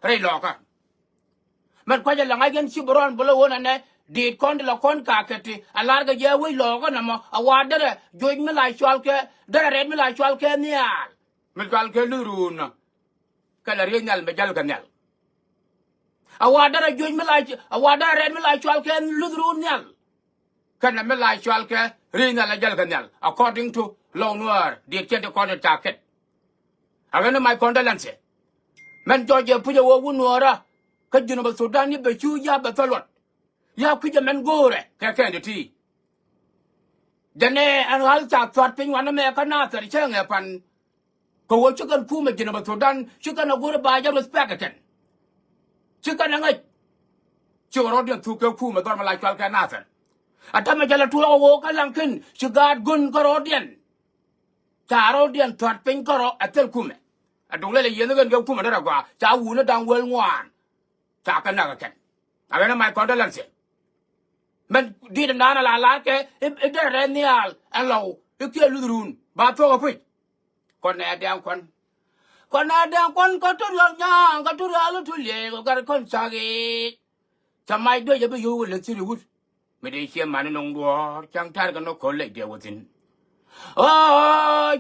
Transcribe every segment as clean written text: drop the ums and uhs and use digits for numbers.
ไรหลอกอะมันควรจะหลังไอ้กันชิบรอนบลวนอันนี้ดีดคนละคนกากติอาลาร์ก็เยอะวิหลอกกันนะมั้งอาวาดเด้อจอยไม่ไล่ชวลแค่เด้อเรนไม่ไล่ชวลแค่เนี่ยไม่ชวลแค่ลูรูนก็เลยเรียนยัลไม่จัลกันยัลอาวาดเด้อจอยไม่ไล่อาวาดเด้อเรนไม่ไล่ชวลแค่ลูรูนยัลกันไม่ไล่ชวลแค่เรียนยัลจัลกันยัล according to law นัวดีดเช่นเดียวกันจากเก็ตอากันไม่คอนเดลันเซ่มันจอยจะพูดว่าวุ่นวายก็ยูนบสุดานนี่ไปชูยาไปตลอดยาคุยจะมันโง่เลยแค่เดียวที่จะเนี่ยอันหัลจากสวัสดิ์เป็นวันนั้นแม่ก็น่าจะเชื่อไงพันก็ว่าชุกันคู่มายูนบสุดานชุกันเอากูระบายจะ respect กันชุกันยังไงชูรถยังถูกเอาคู่มาตอนมาไล่ชวลกันน่าจะอันถ้ามันจะละทุลโวกันลังขึ้นชุกาดกุนก็รถเดียนจารถเดียนสวัสดิ์เป็นก็รถอัตเตลคู่มาอันตรงเลยยังนึกกันคู่มาได้หรอกว่าจะวูนดังเวลงวนจากกันนักกันอะไรนั่นหมายความว่าลังเสียมันดีดังนั้นละแกเอเดเรนิอัลอันเราเกี่ยวลุดรุนบาตัวกับพี่คนแอดยังคนแอดยังคนก็ทุเรศยังก็ทุเรศลุทุเล่ก็คนสากีทำไมด้วยจะไปอยู่เรื่องสิริวุฒิไม่ได้เชื่อมันนงดัวจังทาร์กันนกคนเล็กเดียวทิ้งโอ้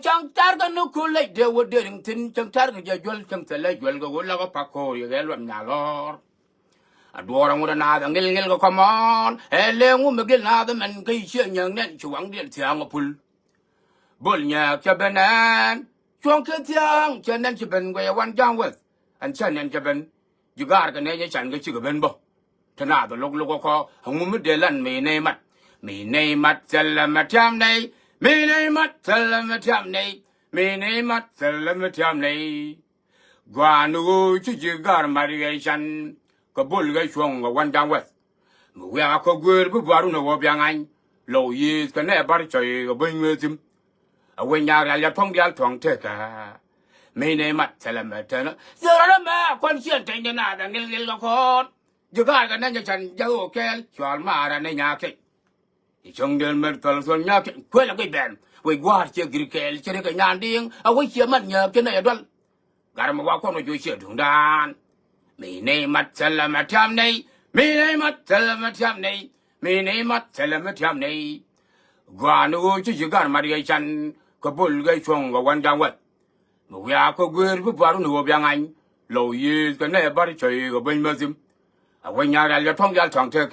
จังทาร์กันนกคนเล็กเดียวทิ้งจังทาร์กันจะจวลจังเสร็จแล้วจวลก็วนแล้วก็พักโคอยู่แค่รวมหน้าล้อdua orang udah nada ngil ko come on lengu megil nada men kai sia nyang nen chuang dia tiang pul bolnya chabenan chuang ke tiang chanen chaben go wan jang wet an chanen chaben juga ka ne nya chan ga chi ga ben bo thana to lok ko hong mu de lan me nei mat salam tham nei me nei mat salam tham nei me nei mat salam tham nei gwa nu chi ji gar mariationก็บุลก็ช่วงวันจังหวัดเมื่อเขาเกิดผู้บารุนว่าเป็นไงเรายีสกันแน่บาริชัยก็เป็นเมื่อซิมเอาไว้ยาเราท่องเที่ยวท่องเที่ยวไม่ในมัดเสลมเถอะนะเจอแล้วแม่คนเชี่ยใจเย็นนะแต่เงี้ยก็คนอยู่กันกันนั่นจะฉันจะโอเคชวนมาอะไรในยาเกยช่วงเดือนเมื่อตอนส่วนยาเกยคุยแล้วก็แบนไว้กวาดเชี่ยกรีเกลเชี่ยกันยานดิ้งเอาไว้เชี่ยมันเงียบเชี่ยในอดัลการมาว่าคนมาช่วยเชี่ยถึงด้านมีในมัดเสลมทำในมีในมัดเสลมทำในมีในมัดเสลมทำในกว่านูที่จะการมาเรียนฉันก็บุลก็ช่วงวันจังหวัดเมื่อเขาเกิดผู้บารุนว่าเป็นไงเรายีกันแน่บาริชัยก็เป็นเมื่อซิมเอาไว้ยาเราท่องยาท่องเที่ยว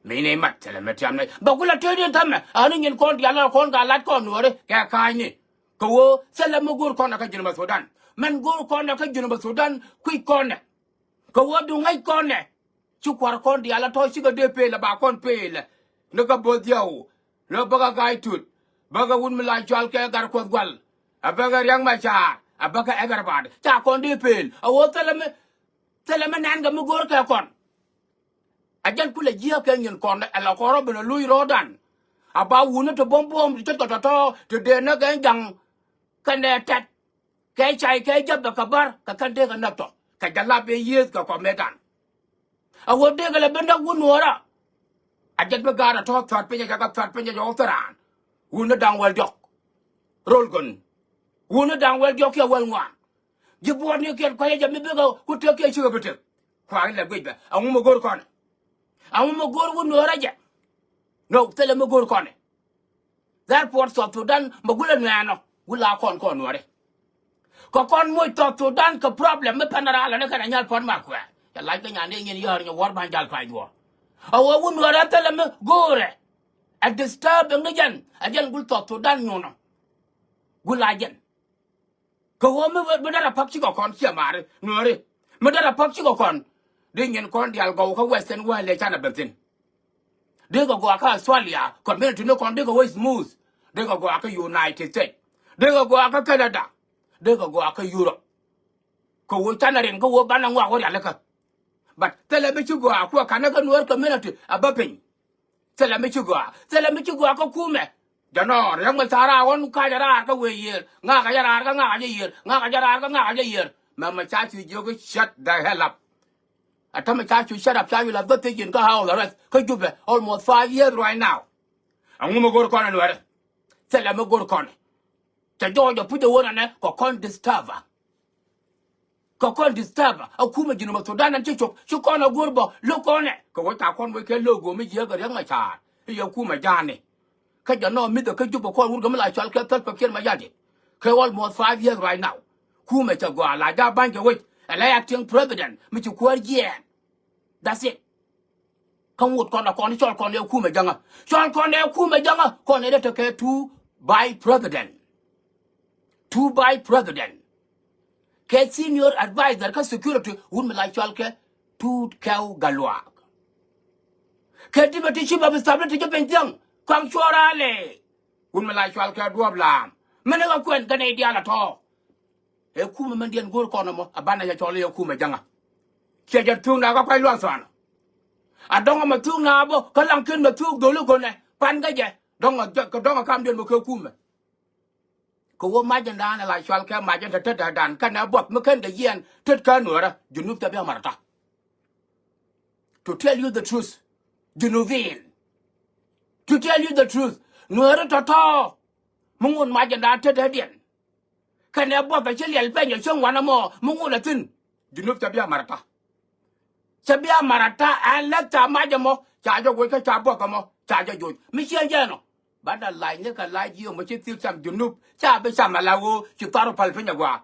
มีในมัดเสลมทำในบอกว่าเราเที่ยวเดินทำไมอันนี้เงินคนกันแล้วคนกันลัดคนหัวเลยแกขายนี่ก็ว่าเสลมกูร์คนนักจินมาสุดานมันกูร์คนนักจินมาสุดานคุยคนเนี่ยก็ว่าดูไงก่อนเนี่ยชุกวาร์คนเดียวละทอยชิกเดเปละบาคนเปละนึกว่าบดียวแล้วบักกายทุดบักวุ่นมาลายจอลแกการควดกวลบักยังไม่จ่าบักเอเวอร์บาร์จ่าคนดีเปลเอาว่าแต่ละมันนั่นก็มุกร์แกก่อนอาจารย์คุณเลยเยี่ยมแกเงินก่อนเราขอรับเป็นลุยรอดันบ่าวหุ่นจะbombจะต่อจะเดินนักยังกันแน่จัดแกใจแกจับกับบ้ากันเด็กกันนับต่อกันจะลาไปเยี่ยมกับคอมเมกันเอาวันเด็กเลยเป็นนักวุ่นวายอาจารย์ประกาศทอดทอดเป็นยังไงกับทอดเป็นยังไงออกตรานวุ่นดังเวลยกโรลกันวุ่นดังเวลยกแค่เวลงานยี่ปวดนี่เกิดใครจะไม่เบื่อกูเที่ยวเกี่ยวชื่อไปเถอะควายเลยกูแบบเอามาโกรธก่อนเอามาโกรธวุ่นวายจ้ะโน้ตเตลมาโกรธก่อนแต่ปวดสอบสุดดันมากุลเงินเนาะกุลาคนวายก็คนมวยต่อสุดดันก็ problem ไม่พันอะไรแล้วขนาดนี้พอนมากกว่าจะไล่กันอย่างนี้เงี้ยเนี่ยวัดบางจัลใครตัวเอาว่าวุ่นวายแต่ละมันโกรธat disturb อย่างนี้ยันอาจารย์กุลต่อสุดดันอยู่เนาะกุลายันก็ว่าไม่ได้รับพักชิกก่อนเชื่อมาเลยเนื้อเลยไม่ได้รับพักชิกก่อนเดี๋ยวเงินคนเดียวเขาเวสเทิร์นว่าเลยชาติแบบนี้เดี๋ยวก็กว่าเขาสวาลีอ่ะคนไม่ถึงคนเดี๋ยวก็ว่า smooth เดี๋ยวก็กว่าเขา United States เดี๋ยวก็กว่าเขาแคนาดาเดี๋ยวก็กว่าเขายุโรปก็ว่าชาตินั้นก็ว่าบ้านเราว่าเขาอย่างไรกันบัดแต่ละไม่ชั่วกว่าพวกเขาเนี่ยก็นวดกันไม่ได้อ่ะบ้าเป็นแต่ละไม่ชั่วกว่าก็คุ้มไหมจะนอนยังไม่สาระวันข้าจะราก็เวียนง่าก็จะราก็ง่าจะเยียนง่าก็จะราก็ง่าจะเยียนมันไม่ใช่ชีวิตก็ shut the hell up ถ้าไม่ใช่ชีวิต shut up ใช่เวลาตัวที่ยินก็เอาแล้วเขาอยู่แบบ almost 5 years right now เอาเงินมาโกรธก่อนนะหนูแต่ละมาโกรธก่อนจะโดนจะพูดว่านั่นนะก็ can't disturb ko kon disturb akuma jinu ma Sudan nan ci chok ci kon a gurbo lo kon ko wata kon we ke logo mi je ga yang ma cha ya kuma jane ka jano mi da ka jubo ko wurga mi la chal ka tal pa ken ma yade ka almost 5 years right now kuma cha go la da ban ke we ala acting president mi ci ko je that's it kan wut kon kon chol kon ya kuma janga chol kon ya kuma janga kon ne da ke two by president ke senior advisor ka security wun mi la chal ke tu kaw galwa ke deputy chief of staff te penjang kwang chora le wun mi la chal ke duob lam mene ga kwen ka ne dia la to e kuma man dien gor kono mo abana ya chole ya kuma janga che ja tung na ka kwai lo san a donga ma tung na bo ka lang ken ma tung do lu ko ne pan ga je donga kam dien mo ke kuma ko wo ma jan da na la chal ke ma jan te da dan ka na bot mo ken ga yen tet ka no ra junub ta be marata to tell you the truth Junuvin. To tell you the truth, no to mungun ma jan da te da dien ka na bot ba che liel pe nya chong wana mo mungun la tin junub ta be marata Sabia marata ala ta majamo cha jo go ka cha bo ka mo cha jo mi chen je no bada lai ne ka lai ji mo chi til sam junub cha be sam la wo chi taro pal pe nya gwa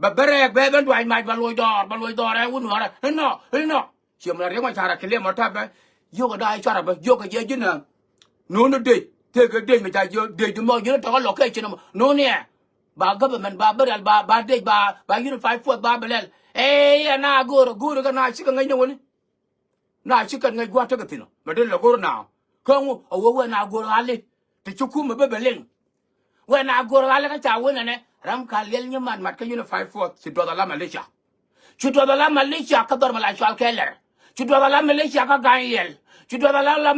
ba bere be ben dwai mai ba loi dor e un wara no chi mo re ma cha ra kle mo ta be yo ga dai cha ra ba yo ga je jin na no de te ga de mi cha yo de ju mo yo ta lo ke chi no ne ba government ba beral ba de ba unify force ba belel na goro ka na chika ngai woni na chika ngai gwa ta gatino ma de la goro na ko wo na goro ale ti chuku ma bebelen we na goro ale ka cha wona ne ram ka lel nyaman mat ka unify force si do la malaysia chu do la malaysia ka dor mala chal keller chu do la malaysia ka gaiyel chu do la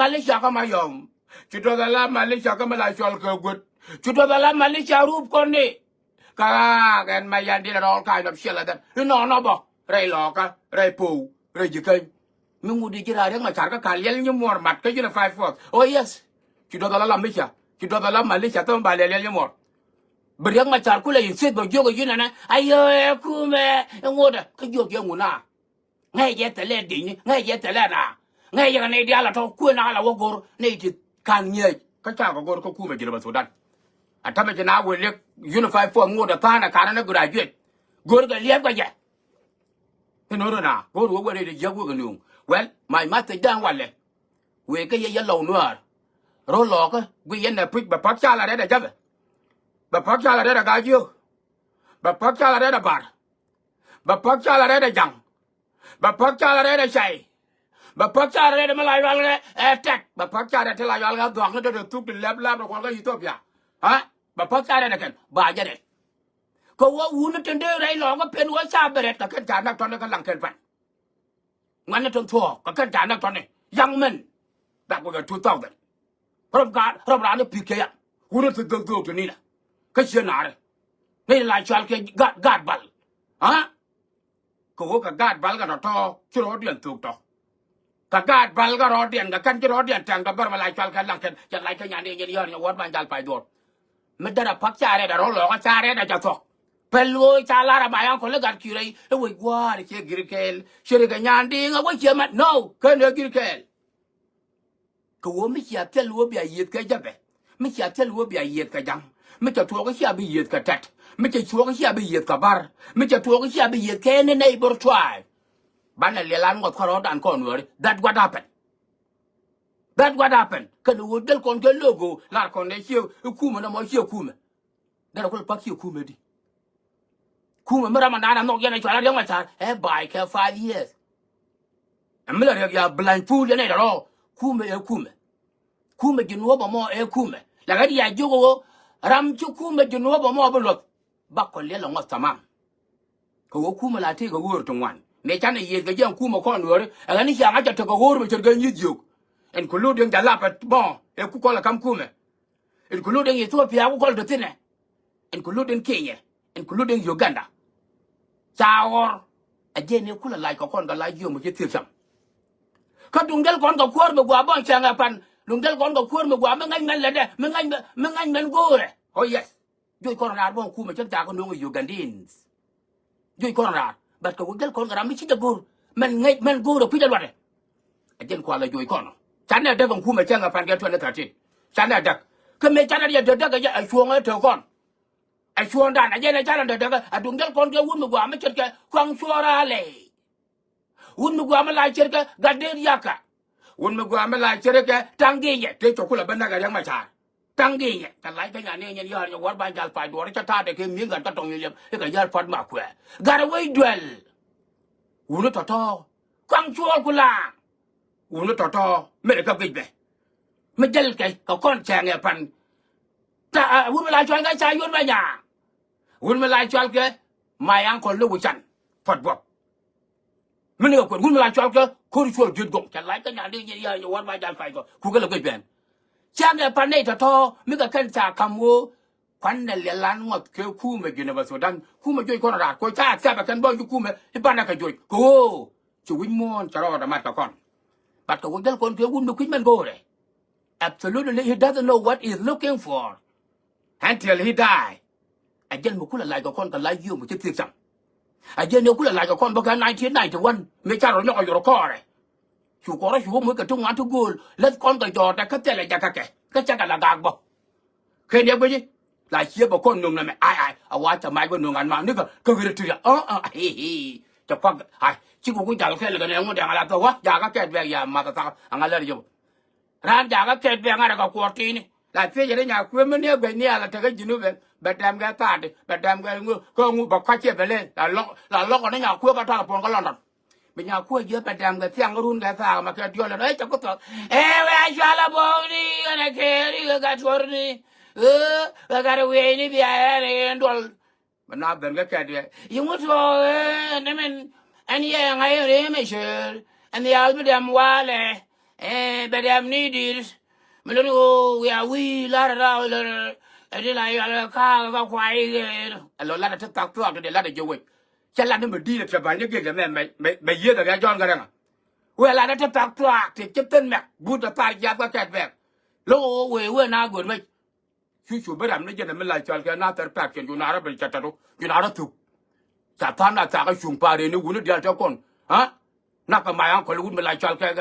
malaysia ka mayom chu do la malaysia ka mala chal ka gut chu do la malaysia rup ko ni ka gan ma yan di all kind of shit like that no bo rai lo ka rai pu rai jikai mi ngudi jira re ma char ka kalyel ni mor mat ka jina 5 oh yes ki do la malaysia ki do la malaysia to ba le ni mor beriang ma char ku le sit bo jogo yina na ayo ku me ngoda ka jogo ye nguna ngai ye tele di ni ngai ye tele na ngai ye ne dia la to ku na la wo gor ne ti kan nye ka cha ko gor ko ku me jira ba Sudan atame jina we le unify for ngoda pana kana na graduate gor ga liab ga ya no na gor wo we de jago ga nu well my master dan wale we ka ye lo nuar ro lo ka we ye na pik ba pak cha la de jabe ba pak cha la de ga ju ba pak cha la de bar ba pak cha la de jang ba pak cha la de chai ba pak cha la de malai wal tek ba pak cha de la wal ga dog na de tuk de lab ko ga Ethiopia ha ba pak cha de kan ba ja de ko wa un tende rai lo ga pen wa cha beret ka kan ja na ton ka lang ken pan ngan na ton tho ka kan ja na ton ne yang men ba ko ga 2000 rob ra ne pike ya un te dog to ni na ka che na re ne la chal ke gad bal ha ko ka gad bal ga to chro dien tuk to ka gad bal ga ro dien ga kan chro dien tang da bar ma la chal ka lang ken ja lai ka nya ne ye ni wor ban jal pai dor me dara pak cha re da ro lo ka cha re da ja to pello cha la ra ba yang ko le gar ki re e we gwa re che girkel shere ga nya ndi nga we che mat no ka ne girkel ko wo mi cha tel wo bia yet ka jabe mi cha tel wo bia yet ka jang mi cha to ga cha bi yet ka tat mi cha to ga cha bi yet ka bar mi cha to ga cha bi yet ke ne neighbor tribe ban le lan ngot ko ro dan ko no that what happened kan wo del kon ke logo la kon ne chi ku mo na mo chi ku me da ko pa chi ku me di ku me mara mana na no ya na cha la ma cha e bai ke 5 years am la ya blind fool ne da ro ku me jinu ba mo e ku me la ga ya jogo ram chu ku me jinu ba mo ba lo ba ko le lo ngot tamam ko ku me la te go wor to wan ne cha ne ye ga jang ku mo ko no re ga ni cha ga cha to go wor be cha ga ni juk including the lap bon e ku ko la kam kume including Ethiopia ku ko do tine including Kenya including Uganda chawor aje ne kula lai ko kon ga lai yo mo je tir sam ka dungel kon ga kwor be gwa bon changa pan dungel kon ga kwor me gwa me ngai men le de me ngai men gore oh yes jo ko na bon ku me cha ko no Ugandins juy kon ra bat ko gel kon ra mi ci de gur men gur pi de wade a jen ko la juy kon chane de kon kuma chenga pan get 2013 chane dak ke me chane de de ga ya chuong te kon a chuong dan a jen chane de de a dung gel kon ke wun mi gwa me chet ke kwang chuora le wun mi gwa me la chet ke ga de yaka wun mi gwa me la chet ke tangi ye te to kula ban ga yang ma cha tangi ye ta lai ka ne yen ya war ban jal pa do cha ta de ke mi ga ta tong yem e ga yal fat ma kwe ga re wei duel wun to to kwang chuol kula wun to to me ka ge be me jel ke ka kon cha nge pan ta wun me la chol ga cha yun ba nya wun me la chol ke mai an ko lu chan fat bo mình ở quận quân là cho cái khối chuột giật gọng chặt lái cái nhà đi như giờ war ba jal phải có khu cái là cái chuyện cha cái pan này to mình cái căn cha cầm ô pan này là lan ngọt cái khu mà cái này Sudan khu mà chơi con rạt coi cha cái căn bao nhiêu khu mà cái pan này cái chơi cô chú win mon chả rồi mà con bắt đầu cái con cái quân được mình go đấy absolutely he doesn't know what he's looking for until he die anh dân một khu là lại có con cái lại yêu một chiếc thiệt rằng à giờ nếu cũng là lại cái con bác cái 1991 mấy cha rồi nó ở đó này chủ có đó chủ mới cái trung án thu gùi lấy con cái trò ta cất lại ra cái chắc là gạt bọc khi nhớ cái gì lại chia một con nung này mẹ ai à quá chả mai con nung ăn mà nước cái việc thứ hi cho con chứ cũng chẳng khi là cái này không đang là tôi quá giờ cái về nhà mà tao anh lấy được ran giờ cái về ngay là cái quả tin lại phía dưới nhà quên mấy về nhà là cái gì nữa về bật đam cái ta đi bật đam cái ngu bọc khoai chia về lên là lóc ở nhà quên cái thằng phong cái lon bây giờ quên dưới bật đam cái tiếng cái run cái thằng mà cái điều là đấy chẳng có thật về cho là bông đi cái này kia đi cái chuột đi cái về đi bây giờ này đuổi mà nó bên cái gì nhưng mà thôi nên mình anh em ngay ở đây mấy chuyện anh em bật đam qua này bật đam ní đi mình nói we la đi lại là cái quay rồi là nó tao tao để là để vô vậy chắc là nó mới đi được cho bạn những cái mày giết được cái John cái đó vậy là nó tao tao thì chấp tên mẹ bút là tài giá cái kẹt về lô we na gồn mày chú bây giờ nó giờ mình lại cho cái na tao pack cho nó ra bên chặt đâu nó ra thục chặt tham là chặt cái súng pa đấy nó nó đi cho con hả nó cái mày ăn còn lúc mình lại cho cái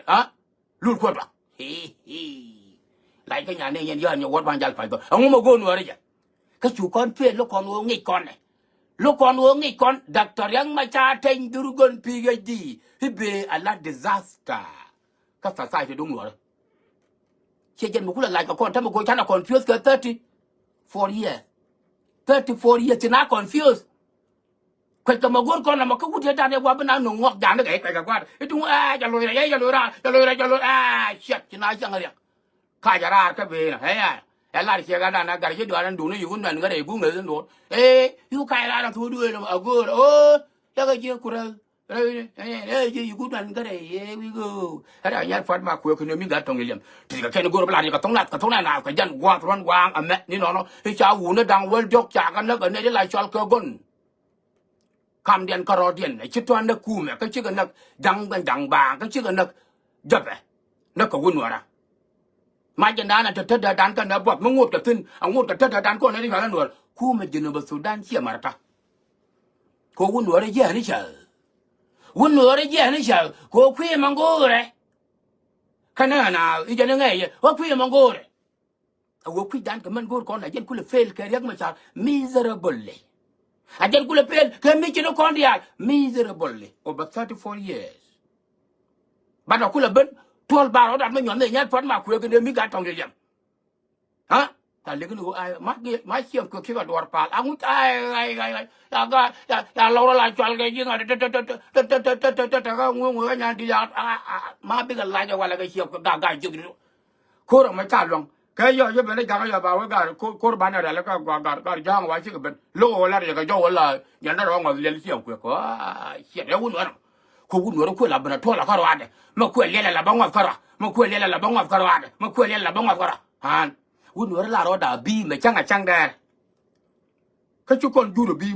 hả luôn quên rồi lại cái nhà này nhân dân nhiều quán ban jal phải có ông mà gôn nữa đấy chứ cái chủ con phiền lúc con uống nghịch con này lúc con uống nghịch con doctor yang mà cha thành durgon PhD thì be a lot disaster cái phải sai thì đúng rồi chị dân một cũng là lại con thằng một cô chán là confused cái 34 years thì nó confused quay cái mà gôn con là mà cái cuộc đời này qua bên nào nung ngọc giang đấy cái quan cái chúng cho lôi ra cho lôi shit thì nó chẳng được khai ra cái về này hay là cái cái này cái gì đó anh đủ nó dùng cái này cũng người dân đủ yêu khai ra là thôi đuôi là ở gôn cái gì cũng rồi gì cũng làm cái này we go cái này nhát phát mà quên cái mình gạt trong liệm thì cái này gôn là cái thông nào cái dân quang à mẹ như nó cái cháu nó đang quên chọc chả cái nó cái này lại cho cái gôn cam điện caro điện này chứ toàn nó cùm cái chứ cái nó đằng bà cái chứ cái nó dập nó có quân nữa mai chân đá là thật đàn cái nó bọt nó ngột cái tin ngột cái thật đàn con này đi vào nữa khu mà dân ở Sudan chia mà ta có quân nữa đấy chứ này chờ quân nữa đấy chứ này chờ có khuya mang go đấy cái này nào ý cho nó nghe có khuya mang go đấy có khuya đàn cái mang go con này dân cứ là fail cái riêng mà sao miserable anh dân cũng là fail cái mấy chuyện nó con đi miserable over 34 years bắt đầu cũng là bên 12 bà nó đặt mấy nhọn này nhát phấn mà khuya cái đêm mới gạt trong địa điểm hả ta lấy cái ai mắt xiêm cứ khi vào đuổi phạt ông ai ya lâu lại cho cái gì ngay cái người nhà đi ra má biết cái lại cho qua là cái xiêm cái gà chụp cô rồi mới trả luôn cái giờ bên đây cái giờ bảo cái cô bán này là cái gà giang ngoài chứ cái bên lô là cái dâu là nhận nó rồi liền xiêm khuya có xiêm nó nữa cô cũng nói cô là bên đó là cái rồi đấy mà cô liền là bông ngọc cái rồi mà cô liền là bông ngọc cái rồi mà cô liền là bông ngọc cái rồi hả quân nữa là đó đã bi mà chăng đây cái chú con du được bi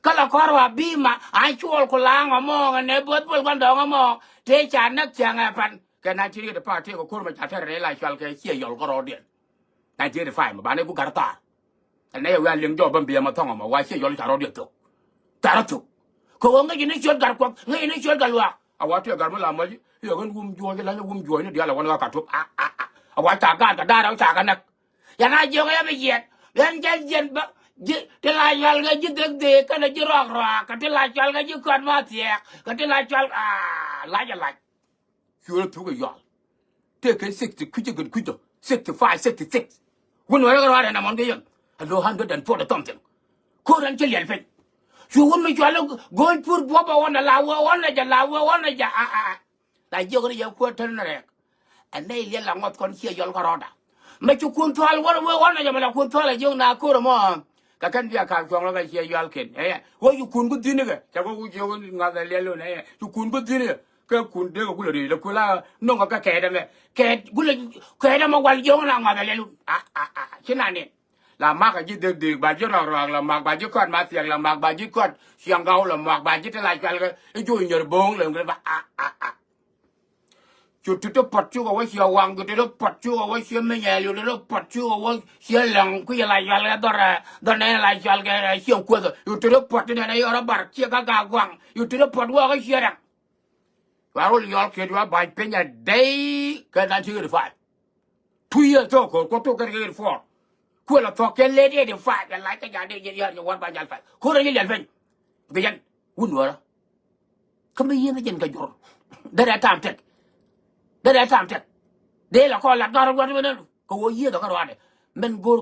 cái là có rồi bi mà ai chua con lang mà mong anh ấy bớt bớt con đó mà mong thế chả nấc chàng à phần cái này chỉ được phải thế của cô mà chả thấy lại cho cái chia dầu có rồi điện này chỉ được phải mà bạn ấy cũng cả ta anh ấy quen liền cho bên bia mà thông mà quay chia dầu chả rồi điện được taratu ko nga ni chol gar ko nga ni chol galwa awatu gar mala maji yo gan gum jo la gum jo ni dia la wan ka tup awa ta ga da ra ta ga nak ya na jo ga be yet yan jen ba te la yal ga ji de ka na ji ro ka te la chal ga ji ko ma tie ka te la chal la ja la chu tu ga yal te ke 60 ku ji gun ku jo 65 66 won wa ga ra na mon ga yan lo 140 something ko ran che lian fe chu won mi chal go pur bo ba won la won ja la jo ga ya ko tan na rek anh đây liên lạc ngọt con chia yol karoda mà chú kun thal wala ja mala kun thal jo na ko mo ka kan dia ka ko la chia yol ken wo yu kun bu dine ga ta ko jo nga da le lo ne chú kun bu dine ka kun de ko le ko la no ga ke da me ke gule ke da ma wal jo na nga da le china ne la ma ka ji de ba jo ra la ma ba ji ko ma tiang la ma ba ji ko siang gao la ma ba ji ta la ka jo nyer bong le ba chú tự bắt chú cái gì hoàng cái tự bắt chú cái gì mấy nhà lưu tự bắt chú cái gì lăng cái lại cái đó này lại cái gì ông quên rồi tự bắt cái này ở bờ kia cái quang tự bắt cái gì đó và rồi yal cái đó bài bên nhà đấy cái đó chưa được phải thui ở chỗ có chỗ cái phải quên là chỗ cái lệ để phải cái lại cái nhà đây giờ quan bài nhà phải cô này liền phải cái dân quên rồi không biết gì cái dân cái chỗ đây là tạm chết đây là tạm chết đây là con lạc đó rồi có gì đó cái đó đấy mình go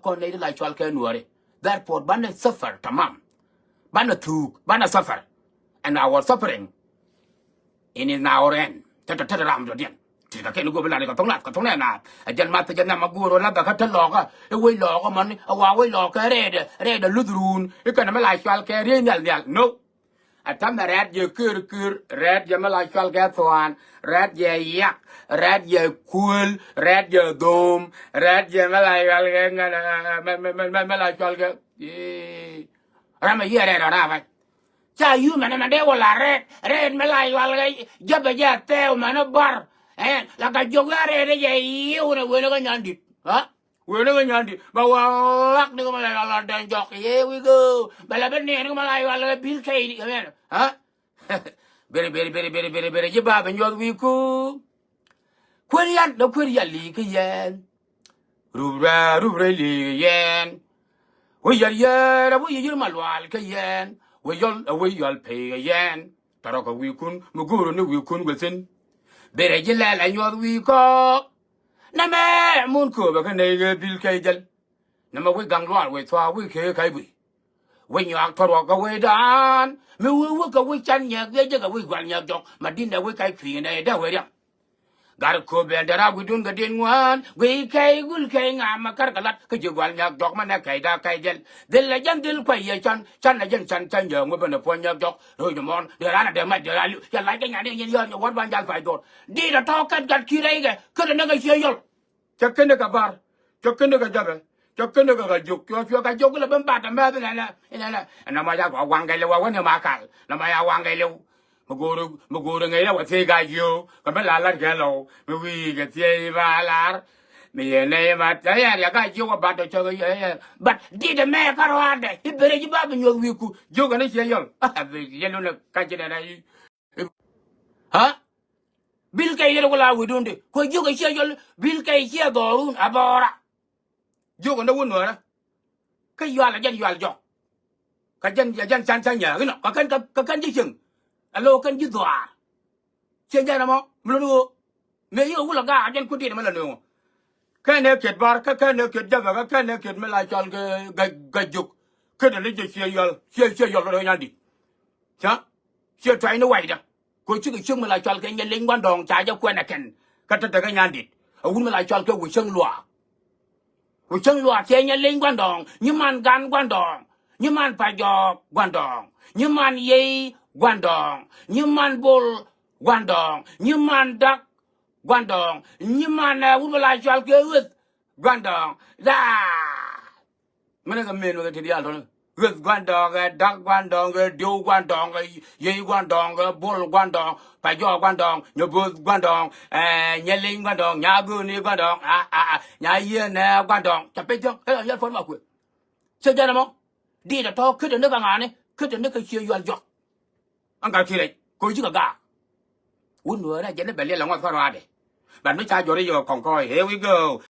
con này lại cho cái nuôi đấy therefore ban suffer tamam ban suffer and our suffering in our end thật làm rồi điện thì cái nó bên này có thống này là dân mà go rồi là cái thân lọ cái quay lọ cái mình quay lọ cái đây là lút run cái này mới lại cho cái riêng nhảy no atam red je kur red je mala chal ga thwan red je yak red je kul red je dom red je mala chal ga mala chal ga rama ye red ra ba cha yu man de wala red mala chal ga jaba ja te man bar la ka joga red je yu ne wena ga nyandit ha wena ga nyandit ba walak ni ko mala chal dan jok here we go bala ben ni ko mala chal bil kay ni kan ha bere je ba ben yod wi ku kwerian do kwerian li ke yen rubra li yen we yar bu yir malwal ke yen we yol pe yen taro ko wi kun mu guru ni wi kun gutsin bere je la yod wi ko na me mun ko ba kan ne bil kay jal na ma we gang lwal we thwa we ke kai bi we nyak thoro ka we dan me we ka we chan nyak ye je ka we gwan nyak jok ma din da we kai khri ne da we ya gar ko be dara we dun ga din wan we kai gul kai nga ma kar kalat ka je gwan nyak jok ma na kai da kai jel del la jan del kwai ye chan na jan chan ye we ben po nyak jok rồi mon de ra na de ma de ra ya lai ka nya ne ye yo wat ban jal fai dot di da to kan gat ki rai ga ka na ga che yol cha ken ka bar cha ken ka jabe cho cái nó cái dục cho cái dục là bên bát làm bao này là nó mà ra quả quăng cái lâu quá nó mà cả nó mà ra quăng cái lâu mà cô được ngày nào chơi cái nhiều còn mấy là cái lâu mà vì cái chơi ba là mình này mà thấy là cái dục cái bát cho cái gì bát đi để mẹ cái đó đấy thì bây giờ ba mình nhiều việc dục cái này chơi nhiều vì cái luôn là cái chuyện này hả bil cái gì đó là we don't do coi dục cái chơi nhiều bil cái chơi đó luôn à bỏ vô còn đâu quên nữa cái doa là dân doa dọc cái dân san nhở cái nọ cái cân chứ chừng alo cân chứ doa trên đây là mò mình luôn mấy yêu cũng là gà dân quyết định mà là nữa cái này kiệt bar cái này kiệt ra và cái này kiệt mới lại cho cái dục cái này lấy chơi rồi nhau đi chả chơi trai nó quậy đó coi chứ cái chương mới lại cho cái nhân linh quan đòn trái cho quen là kèn cái nhau đi ông mới lại cho cái quỷ sân lụa của chân loạt chơi nhà linh quan đòn như man gan quan đòn như man phải giò quan đòn như man dây quan đòn như man bol quan đòn như man đắc quan đòn như man u lại cho cái ướt quan đòn ra mấy cái miền cái gì đó thôi ướt quan đòn cái đắc quan đòn cái điêu quan đòn cái dây quan đòn cái bol quan đòn phải giò quan đòn nhà bol quan đòn nhà linh quan đòn nhà gư ni quan đòn nhà yên nè quan đòn chả biết chưa cái là nhân phân bảo quyền chơi chơi nào đi là to cứ được nước vàng này cứ đến cái chiều yuan giọt anh cả kia này coi chứ cả gà uống nữa này chỉ nó bể liên lòng ngon khoa rồi bạn mới cha rồi đi rồi còn coi here we go